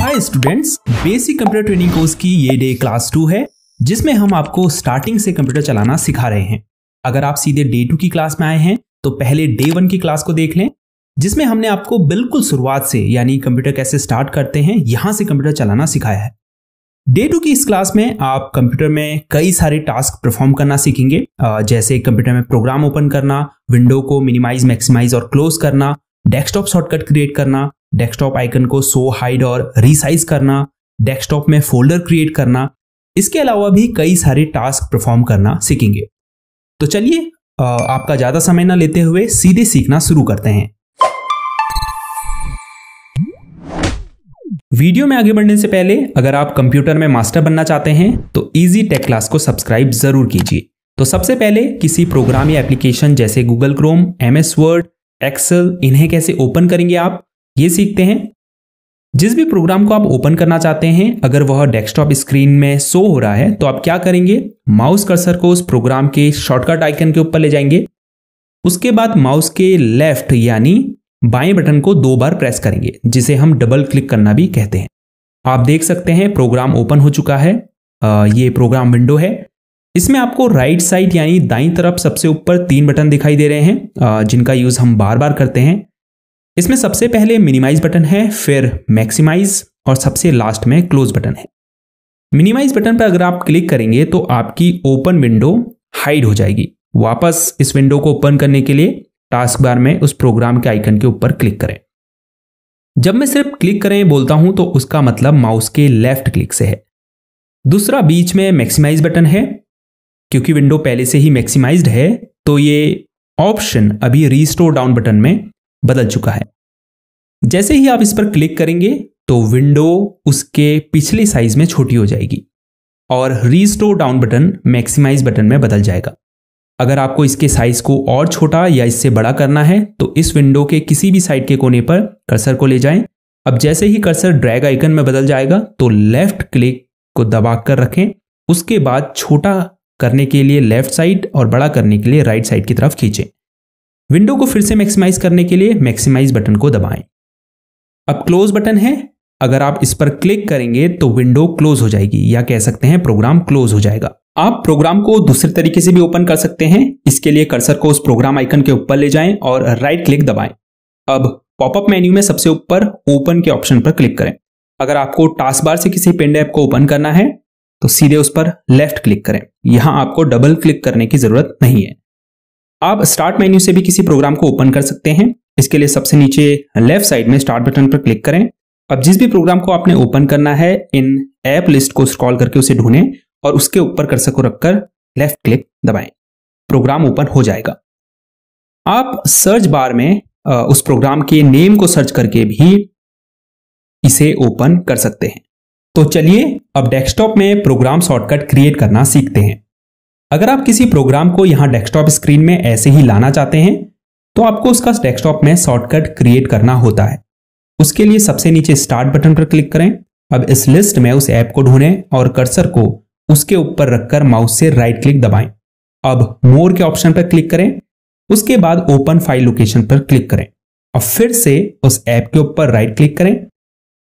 Hi students, basic computer training course की ये day class 2 है जिसमें हम आपको स्टार्टिंग से कंप्यूटर चलाना सिखा रहे हैं। अगर आप सीधे डे 2 की क्लास में आए हैं तो पहले डे 1 की क्लास को देख लें, जिसमें हमने आपको बिल्कुल शुरुआत से यानी कंप्यूटर कैसे स्टार्ट करते हैं यहां से कंप्यूटर चलाना सिखाया है। डे 2 की इस क्लास में आप कंप्यूटर में कई सारे टास्क परफॉर्म करना सीखेंगे, जैसे कंप्यूटर में प्रोग्राम ओपन करना, विंडो को मिनिमाइज, मैक्सिमाइज और क्लोज करना, डेस्कटॉप शॉर्टकट क्रिएट करना, डेस्कटॉप आइकन को शो, हाइड और रीसाइज करना, डेस्कटॉप में फोल्डर क्रिएट करना। इसके अलावा भी कई सारे टास्क परफॉर्म करना सीखेंगे। तो चलिए आपका ज्यादा समय ना लेते हुए सीधे सीखना शुरू करते हैं। वीडियो में आगे बढ़ने से पहले अगर आप कंप्यूटर में मास्टर बनना चाहते हैं तो इजी टेक क्लास को सब्सक्राइब जरूर कीजिए। तो सबसे पहले किसी प्रोग्राम या एप्लीकेशन जैसे Google Chrome, MS Word, Excel, इन्हें कैसे ओपन करेंगे आप ये सीखते हैं। जिस भी प्रोग्राम को आप ओपन करना चाहते हैं अगर वह डेस्कटॉप स्क्रीन में शो हो रहा है तो आप क्या करेंगे, माउस कर्सर को उस प्रोग्राम के शॉर्टकट आइकन के ऊपर ले जाएंगे। उसके बाद माउस के लेफ्ट यानी बाएं बटन को 2 बार प्रेस करेंगे, जिसे हम डबल क्लिक करना भी कहते हैं। आप देख सकते हैं प्रोग्राम ओपन हो चुका है। ये प्रोग्राम विंडो है। इसमें आपको राइट साइड यानी दाईं तरफ सबसे ऊपर 3 बटन दिखाई दे रहे हैं जिनका यूज हम बार बार करते हैं। इसमें सबसे पहले मिनिमाइज बटन है, फिर मैक्सिमाइज और सबसे लास्ट में क्लोज बटन है। मिनिमाइज बटन पर अगर आप क्लिक करेंगे तो आपकी ओपन विंडो हाइड हो जाएगी। वापस इस विंडो को ओपन करने के लिए टास्क बार में उस प्रोग्राम के आइकन के ऊपर क्लिक करें। जब मैं सिर्फ क्लिक करें बोलता हूं तो उसका मतलब माउस के लेफ्ट क्लिक से है। दूसरा बीच में मैक्सिमाइज बटन है। क्योंकि विंडो पहले से ही मैक्सिमाइज्ड है तो ये ऑप्शन अभी रीस्टोर डाउन बटन में बदल चुका है। जैसे ही आप इस पर क्लिक करेंगे तो विंडो उसके पिछले साइज में छोटी हो जाएगी और restore down button maximise button में बदल जाएगा। अगर आपको इसके साइज को और छोटा या इससे बड़ा करना है तो इस विंडो के किसी भी साइड के कोने पर कर्सर को ले जाएं। अब जैसे ही कर्सर ड्रैग आइकन में बदल जाएगा तो लेफ्ट क्लिक को दबाकर रखें। उसके बाद छोटा करने के लिए लेफ्ट साइड और बड़ा करने के लिए राइट साइड की तरफ खींचें। विंडो को फिर से मैक्सिमाइज करने के लिए मैक्सिमाइज बटन को दबाएं। अब क्लोज बटन है। अगर आप इस पर क्लिक करेंगे तो विंडो क्लोज हो जाएगी या कह सकते हैं प्रोग्राम क्लोज हो जाएगा। आप प्रोग्राम को दूसरे तरीके से भी ओपन कर सकते हैं। इसके लिए कर्सर को उस प्रोग्राम आइकन के ऊपर ले जाएं और राइट क्लिक दबाएं। अब पॉपअप मेन्यू में सबसे ऊपर ओपन के ऑप्शन पर क्लिक करें। अगर आपको टास्क बार से किसी पेन ड्राइव को ओपन करना है तो सीधे उस पर लेफ्ट क्लिक करें। यहां आपको डबल क्लिक करने की जरूरत नहीं है। आप स्टार्ट मेन्यू से भी किसी प्रोग्राम को ओपन कर सकते हैं। इसके लिए सबसे नीचे लेफ्ट साइड में स्टार्ट बटन पर क्लिक करें। अब जिस भी प्रोग्राम को आपने ओपन करना है इन ऐप लिस्ट को स्क्रॉल करके उसे ढूंढें और उसके ऊपर कर्सर को रखकर लेफ्ट क्लिक दबाएं। प्रोग्राम ओपन हो जाएगा। आप सर्च बार में उस प्रोग्राम के नेम को सर्च करके भी इसे ओपन कर सकते हैं। तो चलिए अब डेस्कटॉप में प्रोग्राम शॉर्टकट क्रिएट करना सीखते हैं। अगर आप किसी प्रोग्राम को यहां डेस्कटॉप स्क्रीन में ऐसे ही लाना चाहते हैं तो आपको उसका डेस्कटॉप में शॉर्टकट क्रिएट करना होता है। उसके लिए सबसे नीचे स्टार्ट बटन पर क्लिक करें। अब इस लिस्ट में उस ऐप को ढूंढें और कर्सर को उसके ऊपर रखकर माउस से राइट क्लिक दबाएं। अब मोर के ऑप्शन पर क्लिक करें। उसके बाद ओपन फाइल लोकेशन पर क्लिक करें। अब फिर से उस ऐप के ऊपर राइट क्लिक करें।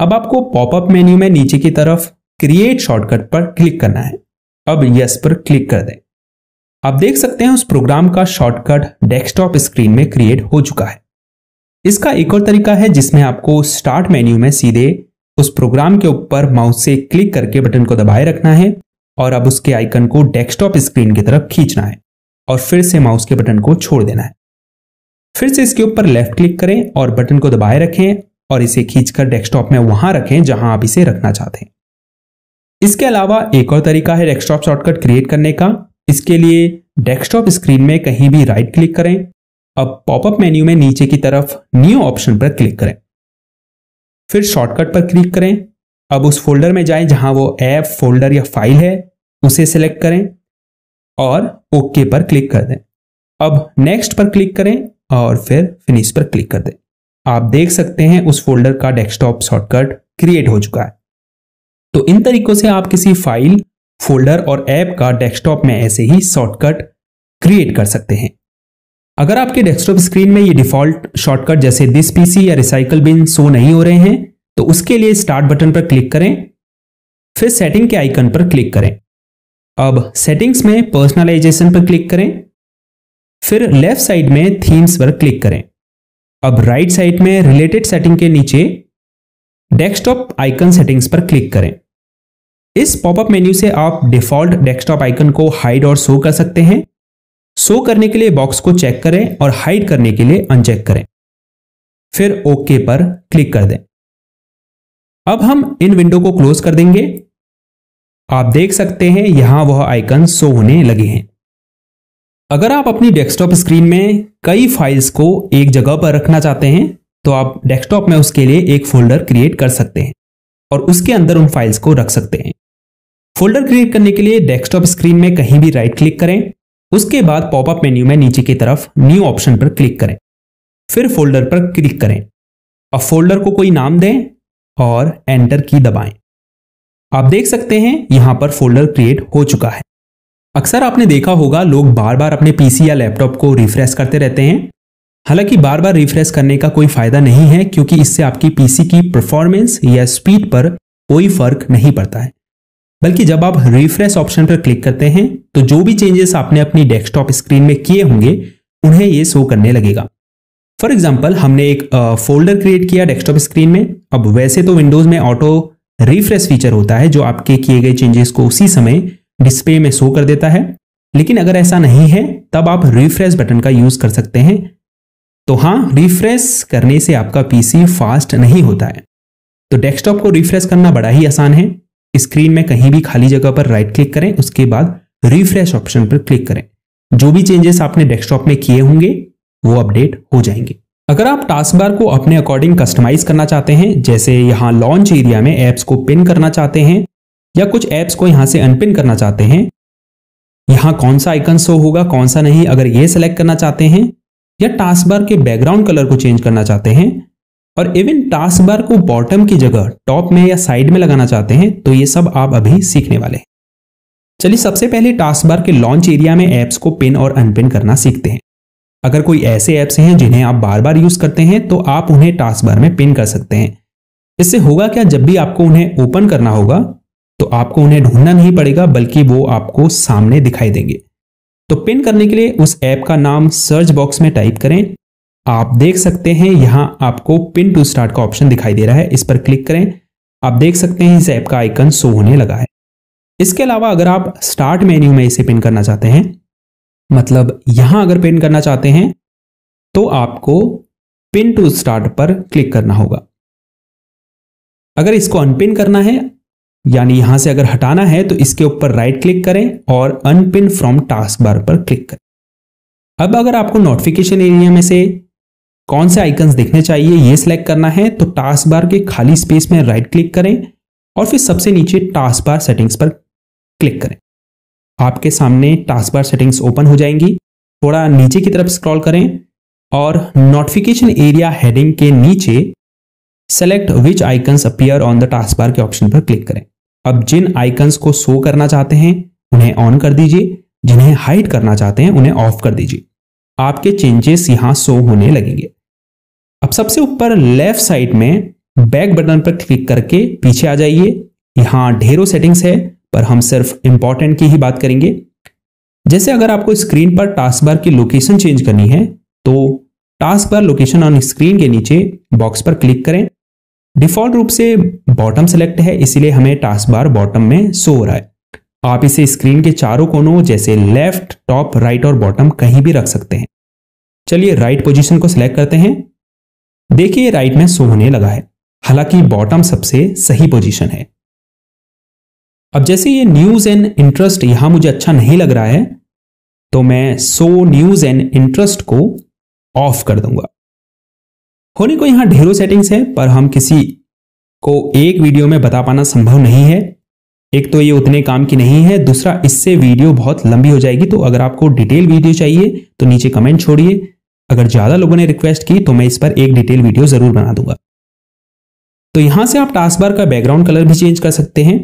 अब आपको पॉपअप मेन्यू में नीचे की तरफ क्रिएट शॉर्टकट पर क्लिक करना है। अब यस पर क्लिक कर दें। आप देख सकते हैं उस प्रोग्राम का शॉर्टकट डेस्कटॉप स्क्रीन में क्रिएट हो चुका है। इसका एक और तरीका है जिसमें आपको स्टार्ट मेन्यू में सीधे उस प्रोग्राम के ऊपर माउस से क्लिक करके बटन को दबाए रखना है और अब उसके आइकन को डेस्कटॉप स्क्रीन की तरफ खींचना है और फिर से माउस के बटन को छोड़ देना है। फिर से इसके ऊपर लेफ्ट क्लिक करें और बटन को दबाए रखें और इसे खींचकर डेस्कटॉप में वहां रखें जहां आप इसे रखना चाहते हैं। इसके अलावा एक और तरीका है डेस्कटॉप शॉर्टकट क्रिएट करने का। इसके लिए डेस्कटॉप स्क्रीन में कहीं भी राइट क्लिक करें। अब पॉपअप मेन्यू में नीचे की तरफ न्यू ऑप्शन पर क्लिक करें। फिर शॉर्टकट पर क्लिक करें। अब उस फोल्डर में जाएं जहां वो ऐप, फोल्डर या फाइल है, उसे सिलेक्ट करें और ओके पर क्लिक कर दें। अब नेक्स्ट पर क्लिक करें और फिर फिनिश पर क्लिक कर दें। आप देख सकते हैं उस फोल्डर का डेस्कटॉप शॉर्टकट क्रिएट हो चुका है। तो इन तरीकों से आप किसी फाइल, फोल्डर और ऐप का डेस्कटॉप में ऐसे ही शॉर्टकट क्रिएट कर सकते हैं। अगर आपके डेस्कटॉप स्क्रीन में ये डिफॉल्ट शॉर्टकट जैसे दिस पीसी या रिसाइकल बिन शो नहीं हो रहे हैं तो उसके लिए स्टार्ट बटन पर क्लिक करें, फिर सेटिंग के आइकन पर क्लिक करें। अब सेटिंग्स में पर्सनलाइजेशन पर क्लिक करें, फिर लेफ्ट साइड में थीम्स पर क्लिक करें। अब राइट साइड में रिलेटेड सेटिंग के नीचे डेस्कटॉप आइकन सेटिंग्स पर क्लिक करें। इस पॉपअप मेन्यू से आप डिफॉल्ट डेस्कटॉप आइकन को हाइड और शो कर सकते हैं। शो करने के लिए बॉक्स को चेक करें और हाइड करने के लिए अनचेक करें, फिर ओके पर क्लिक कर दें। अब हम इन विंडो को क्लोज कर देंगे। आप देख सकते हैं यहां वह आइकन शो होने लगे हैं। अगर आप अपनी डेस्कटॉप स्क्रीन में कई फाइल्स को एक जगह पर रखना चाहते हैं तो आप डेस्कटॉप में उसके लिए एक फोल्डर क्रिएट कर सकते हैं और उसके अंदर उन फाइल्स को रख सकते हैं। फोल्डर क्रिएट करने के लिए डेस्कटॉप स्क्रीन में कहीं भी राइट क्लिक करें, उसके बाद पॉपअप मेन्यू में नीचे की तरफ न्यू ऑप्शन पर क्लिक करें, फिर फोल्डर पर क्लिक करें। अब फोल्डर को कोई नाम दें और एंटर की दबाएं। आप देख सकते हैं यहां पर फोल्डर क्रिएट हो चुका है। अक्सर आपने देखा होगा लोग बार बार अपने पीसी या लैपटॉप को रिफ्रेश करते रहते हैं। हालांकि बार बार रिफ्रेश करने का कोई फायदा नहीं है, क्योंकि इससे आपकी पीसी की परफॉर्मेंस या स्पीड पर कोई फर्क नहीं पड़ता है। बल्कि जब आप रिफ्रेश ऑप्शन पर क्लिक करते हैं तो जो भी चेंजेस आपने अपनी डेस्कटॉप स्क्रीन में किए होंगे उन्हें ये शो करने लगेगा। फॉर एग्जाम्पल, हमने एक फोल्डर क्रिएट किया डेस्कटॉप स्क्रीन में। अब वैसे तो विंडोज में ऑटो रिफ्रेश फीचर होता है जो आपके किए गए चेंजेस को उसी समय डिस्प्ले में शो कर देता है, लेकिन अगर ऐसा नहीं है तब आप रिफ्रेश बटन का यूज कर सकते हैं। तो हाँ, रिफ्रेश करने से आपका पीसी फास्ट नहीं होता है। तो डेस्कटॉप को रिफ्रेश करना बड़ा ही आसान है। स्क्रीन में कहीं भी खाली जगह पर राइट क्लिक करें, उसके बाद रिफ्रेश ऑप्शन पर क्लिक करें। जो भी चेंजेस आपने डेस्कटॉप में किए होंगे वो अपडेट हो जाएंगे। अगर आप टास्क बार को अपने अकॉर्डिंग कस्टमाइज करना चाहते हैं, जैसे यहां लॉन्च एरिया में एप्स को पिन करना चाहते हैं या कुछ एप्स को यहां से अनपिन करना चाहते हैं, यहां कौन सा आइकन शो होगा कौन सा नहीं, अगर ये सेलेक्ट करना चाहते हैं, या टास्क बार के बैकग्राउंड कलर को चेंज करना चाहते हैं, और इवन टास्क बार को बॉटम की जगह टॉप में या साइड में लगाना चाहते हैं, तो ये सब आप अभी सीखने वाले हैं। चलिए सबसे पहले टास्क बार के लॉन्च एरिया में एप्स को पिन और अनपिन करना सीखते हैं। अगर कोई ऐसे एप्स हैं जिन्हें आप बार बार यूज करते हैं तो आप उन्हें टास्क बार में पिन कर सकते हैं। इससे होगा क्या, जब भी आपको उन्हें ओपन करना होगा तो आपको उन्हें ढूंढना नहीं पड़ेगा, बल्कि वो आपको सामने दिखाई देंगे। तो पिन करने के लिए उस ऐप का नाम सर्च बॉक्स में टाइप करें। आप देख सकते हैं यहां आपको पिन टू स्टार्ट का ऑप्शन दिखाई दे रहा है, इस पर क्लिक करें। आप देख सकते हैं इस ऐप का आइकन शो होने लगा है। इसके अलावा अगर आप स्टार्ट मेन्यू में इसे पिन करना चाहते हैं, मतलब यहां अगर पिन करना चाहते हैं तो आपको पिन टू स्टार्ट पर क्लिक करना होगा। अगर इसको अनपिन करना है, यानी यहां से अगर हटाना है, तो इसके ऊपर राइट क्लिक करें और अनपिन फ्रॉम टास्क बार पर क्लिक करें। अब अगर आपको नोटिफिकेशन एरिया में से कौन से आइकन्स दिखने चाहिए ये सिलेक्ट करना है, तो टास्क बार के खाली स्पेस में राइट क्लिक करें और फिर सबसे नीचे टास्क बार सेटिंग्स पर क्लिक करें। आपके सामने टास्क बार सेटिंग्स ओपन हो जाएंगी। थोड़ा नीचे की तरफ स्क्रॉल करें और नोटिफिकेशन एरिया हेडिंग के नीचे select which icons appear on the task bar के ऑप्शन पर क्लिक करें। अब जिन आइकन्स को शो करना चाहते हैं उन्हें ऑन कर दीजिए, जिन्हें हाइड करना चाहते हैं उन्हें ऑफ कर दीजिए। आपके चेंजेस यहां शो होने लगेंगे। अब सबसे ऊपर लेफ्ट साइड में बैक बटन पर क्लिक करके पीछे आ जाइए। यहां ढेरों सेटिंग्स है, पर हम सिर्फ इंपॉर्टेंट की ही बात करेंगे। जैसे अगर आपको स्क्रीन पर टास्क बार की लोकेशन चेंज करनी है तो task bar location on screen के नीचे बॉक्स पर क्लिक करें। डिफॉल्ट रूप से बॉटम सेलेक्ट है, इसीलिए हमें टास्क बार बॉटम में शो हो रहा है। आप इसे स्क्रीन के चारों कोनों जैसे लेफ्ट, टॉप, राइट और बॉटम कहीं भी रख सकते हैं। चलिए राइट पोजीशन को सिलेक्ट करते हैं। देखिए राइट में शो होने लगा है, हालांकि बॉटम सबसे सही पोजीशन है। अब जैसे ये न्यूज एंड इंटरेस्ट यहां मुझे अच्छा नहीं लग रहा है, तो मैं शो न्यूज एंड इंटरेस्ट को ऑफ कर दूंगा। होने को यहां ढेरों सेटिंग्स है, पर हम किसी को एक वीडियो में बता पाना संभव नहीं है। एक तो ये उतने काम की नहीं है, दूसरा इससे वीडियो बहुत लंबी हो जाएगी। तो अगर आपको डिटेल वीडियो चाहिए तो नीचे कमेंट छोड़िए। अगर ज्यादा लोगों ने रिक्वेस्ट की तो मैं इस पर एक डिटेल वीडियो जरूर बना दूंगा। तो यहां से आप टास्क बार का बैकग्राउंड कलर भी चेंज कर सकते हैं।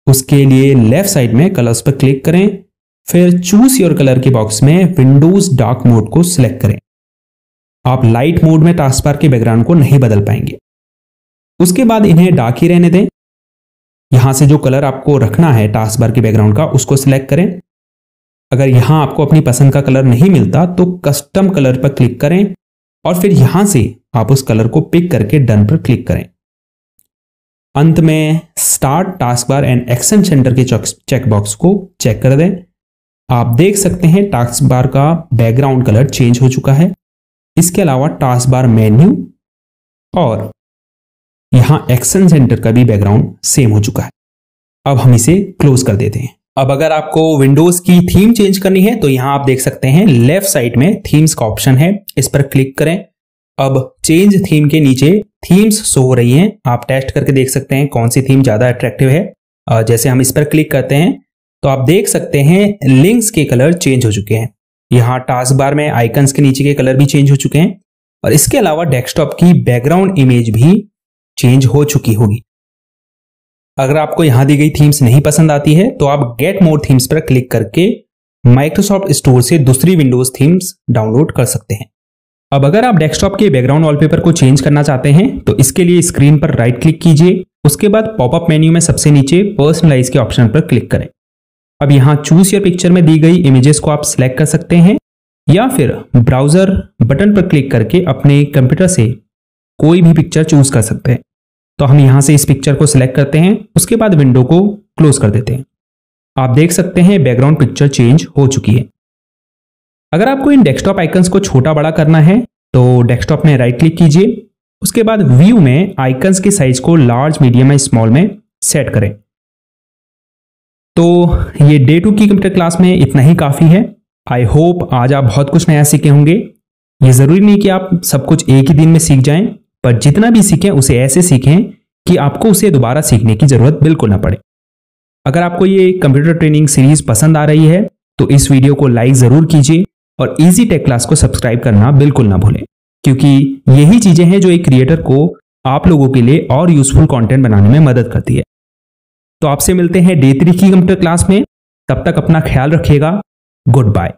उसके लिए लेफ्ट साइड में कलर्स पर क्लिक करें, फिर चूज योर कलर के बॉक्स में विंडोज डार्क मोड को सिलेक्ट करें। आप लाइट मोड में टास्क बार के बैकग्राउंड को नहीं बदल पाएंगे। उसके बाद इन्हें डार्क ही रहने दें। यहां से जो कलर आपको रखना है टास्क बार के बैकग्राउंड का उसको सिलेक्ट करें। अगर यहां आपको अपनी पसंद का कलर नहीं मिलता तो कस्टम कलर पर क्लिक करें और फिर यहां से आप उस कलर को पिक करके डन पर क्लिक करें। अंत में start task bar and action centre के चेक बॉक्स को चेक कर दें। आप देख सकते हैं टास्क बार का बैकग्राउंड कलर चेंज हो चुका है। इसके अलावा टास्क बार मेन्यू और यहां एक्शन सेंटर का भी बैकग्राउंड सेम हो चुका है। अब हम इसे क्लोज कर देते हैं। अब अगर आपको विंडोज की थीम चेंज करनी है तो यहां आप देख सकते हैं लेफ्ट साइड में थीम्स का ऑप्शन है, इस पर क्लिक करें। अब चेंज थीम के नीचे थीम्स शो हो रही हैं। आप टेस्ट करके देख सकते हैं कौन सी थीम ज्यादा अट्रैक्टिव है। जैसे हम इस पर क्लिक करते हैं तो आप देख सकते हैं लिंक्स के कलर चेंज हो चुके हैं। यहाँ टास्क बार में आइकन्स के नीचे के कलर भी चेंज हो चुके हैं और इसके अलावा डेस्कटॉप की बैकग्राउंड इमेज भी चेंज हो चुकी होगी। अगर आपको यहां दी गई थीम्स नहीं पसंद आती है तो आप गेट मोर थीम्स पर क्लिक करके माइक्रोसॉफ्ट स्टोर से दूसरी विंडोज थीम्स डाउनलोड कर सकते हैं। अब अगर आप डेस्कटॉप के बैकग्राउंड वॉलपेपर को चेंज करना चाहते हैं तो इसके लिए स्क्रीन पर राइट क्लिक कीजिए। उसके बाद पॉपअप मेन्यू में सबसे नीचे पर्सनलाइज के ऑप्शन पर क्लिक करें। अब यहां चूज योर पिक्चर में दी गई इमेजेस को आप सिलेक्ट कर सकते हैं या फिर ब्राउजर बटन पर क्लिक करके अपने कंप्यूटर से कोई भी पिक्चर चूज कर सकते हैं। तो हम यहां से इस पिक्चर को सिलेक्ट करते हैं, उसके बाद विंडो को क्लोज कर देते हैं। आप देख सकते हैं बैकग्राउंड पिक्चर चेंज हो चुकी है। अगर आपको इन डेस्कटॉप आइकन्स को छोटा बड़ा करना है तो डेस्कटॉप में राइट क्लिक कीजिए। उसके बाद व्यू में आइकन्स के साइज को लार्ज, मीडियम या स्मॉल में सेट करें। तो ये डे 2 की कंप्यूटर क्लास में इतना ही काफी है। आई होप आज आप बहुत कुछ नया सीखे होंगे। ये जरूरी नहीं कि आप सब कुछ एक ही दिन में सीख जाएं, पर जितना भी सीखें उसे ऐसे सीखें कि आपको उसे दोबारा सीखने की जरूरत बिल्कुल ना पड़े। अगर आपको ये कंप्यूटर ट्रेनिंग सीरीज पसंद आ रही है तो इस वीडियो को लाइक जरूर कीजिए और इजी टेक क्लास को सब्सक्राइब करना बिल्कुल ना भूलें, क्योंकि यही चीजें हैं जो एक क्रिएटर को आप लोगों के लिए और यूजफुल कंटेंट बनाने में मदद करती है। तो आपसे मिलते हैं डे 3 की कंप्यूटर क्लास में। तब तक अपना ख्याल रखिएगा। Good bye.